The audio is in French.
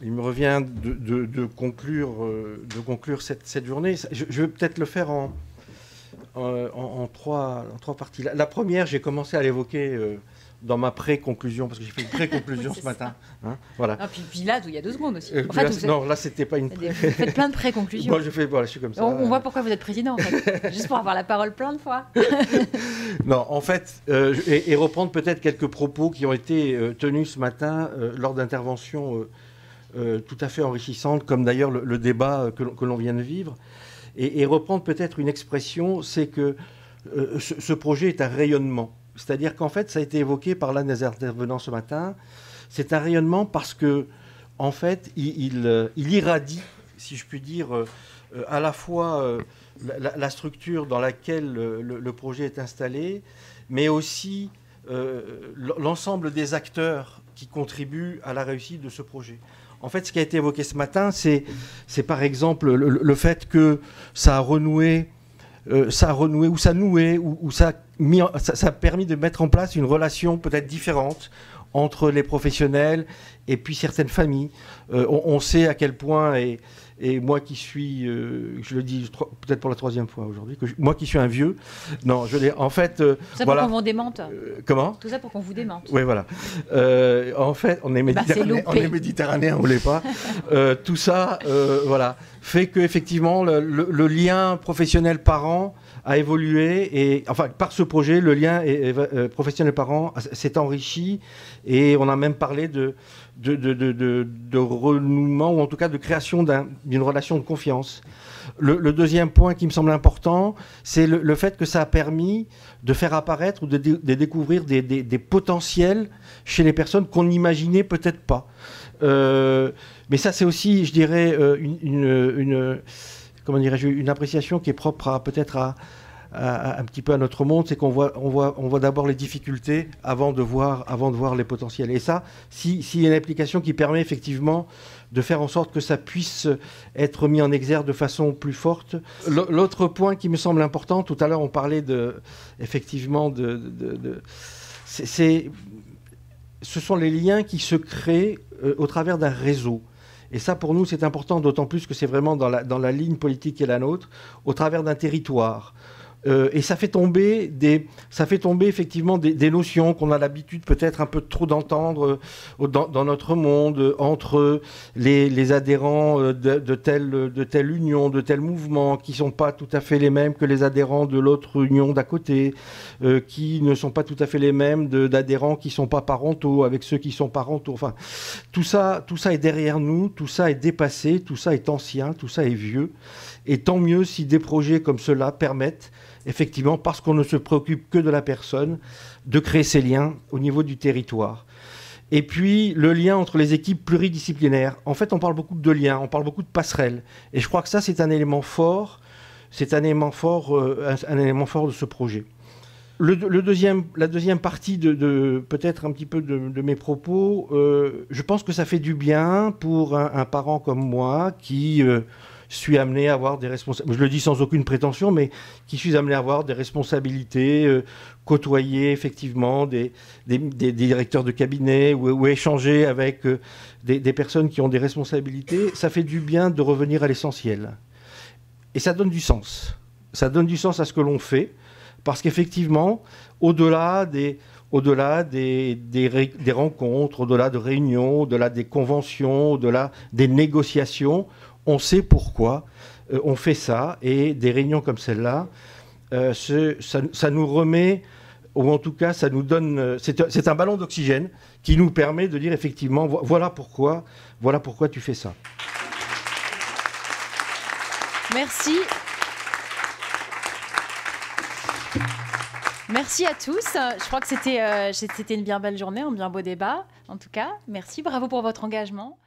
Il me revient de conclure cette journée. Je vais peut-être le faire en trois parties. La première, j'ai commencé à l'évoquer dans ma pré-conclusion, parce que j'ai fait une pré-conclusion ce matin. Hein, voilà. Ah, puis là, il y a 2 secondes aussi. Non, là, c'était pas une... Vous faites plein de pré-conclusions. Moi, je suis comme ça. On voit pourquoi vous êtes président, en fait. Juste pour avoir la parole plein de fois. Non, en fait, et reprendre peut-être quelques propos qui ont été tenus ce matin lors d'interventions tout à fait enrichissantes, comme d'ailleurs le débat que l'on vient de vivre. Et reprendre peut-être une expression, c'est que ce projet est un rayonnement. C'est-à-dire qu'en fait, ça a été évoqué par l'un des intervenants ce matin, c'est un rayonnement parce que, en fait, il irradie, si je puis dire, à la fois la structure dans laquelle le projet est installé, mais aussi l'ensemble des acteurs qui contribuent à la réussite de ce projet. En fait, ce qui a été évoqué ce matin, c'est par exemple le fait que ça a renoué, ou ça nouait, ou ça a permis de mettre en place une relation peut-être différente entre les professionnels et puis certaines familles. On sait à quel point, et moi qui suis, je le dis peut-être pour la 3e fois aujourd'hui, moi qui suis un vieux, non, je l'ai, en fait... Tout ça voilà. pour qu'on vous démente. Comment ? Tout ça pour qu'on vous démente. Oui, voilà. En fait, on est méditerranéen, on ne l'est pas. Tout ça, voilà, fait qu'effectivement, le lien professionnel-parent a évolué, et enfin, par ce projet, le lien professionnel-parent s'est enrichi, et on a même parlé de renouement, ou en tout cas de création d'une relation de confiance. Le deuxième point qui me semble important, c'est le fait que ça a permis de faire apparaître ou de découvrir des potentiels chez les personnes qu'on n'imaginait peut-être pas. Mais ça, c'est aussi, je dirais, comment dirais-je, une appréciation qui est propre peut-être un petit peu à notre monde, c'est qu'on voit d'abord les difficultés avant de voir les potentiels. Et ça, s'il y a une application qui permet effectivement de faire en sorte que ça puisse être mis en exergue de façon plus forte. L'autre point qui me semble important, tout à l'heure on parlait effectivement ce sont les liens qui se créent au travers d'un réseau. Et ça, pour nous, c'est important, d'autant plus que c'est vraiment dans la ligne politique qui est la nôtre, au travers d'un territoire. Et ça fait tomber effectivement des notions qu'on a l'habitude peut-être un peu trop d'entendre dans notre monde, entre les adhérents de telle union, de tel mouvement, qui ne sont pas tout à fait les mêmes que les adhérents de l'autre union d'à côté, qui ne sont pas tout à fait les mêmes d'adhérents qui ne sont pas parentaux avec ceux qui sont parentaux. Enfin, tout ça est derrière nous, tout ça est dépassé, tout ça est ancien, tout ça est vieux. Et tant mieux si des projets comme cela permettent, effectivement, parce qu'on ne se préoccupe que de la personne, de créer ces liens au niveau du territoire. Et puis, le lien entre les équipes pluridisciplinaires. En fait, on parle beaucoup de liens, on parle beaucoup de passerelles. Et je crois que ça, c'est un élément fort, un élément fort de ce projet. La deuxième partie peut-être un petit peu de mes propos, je pense que ça fait du bien pour un parent comme moi qui... suis amené à avoir des responsabilités, je le dis sans aucune prétention, mais qui suis amené à avoir des responsabilités, côtoyer effectivement des directeurs de cabinet ou échanger avec des personnes qui ont des responsabilités. Ça fait du bien de revenir à l'essentiel. Et ça donne du sens. Ça donne du sens à ce que l'on fait, parce qu'effectivement, au-delà des rencontres, au-delà de réunions, au-delà des conventions, au-delà des négociations, on sait pourquoi on fait ça, et des réunions comme celle-là, ça nous remet, ou en tout cas ça nous donne, c'est un ballon d'oxygène qui nous permet de dire effectivement, voilà pourquoi tu fais ça. Merci. Merci à tous. Je crois que c'était une bien belle journée, un bien beau débat. En tout cas, merci, bravo pour votre engagement.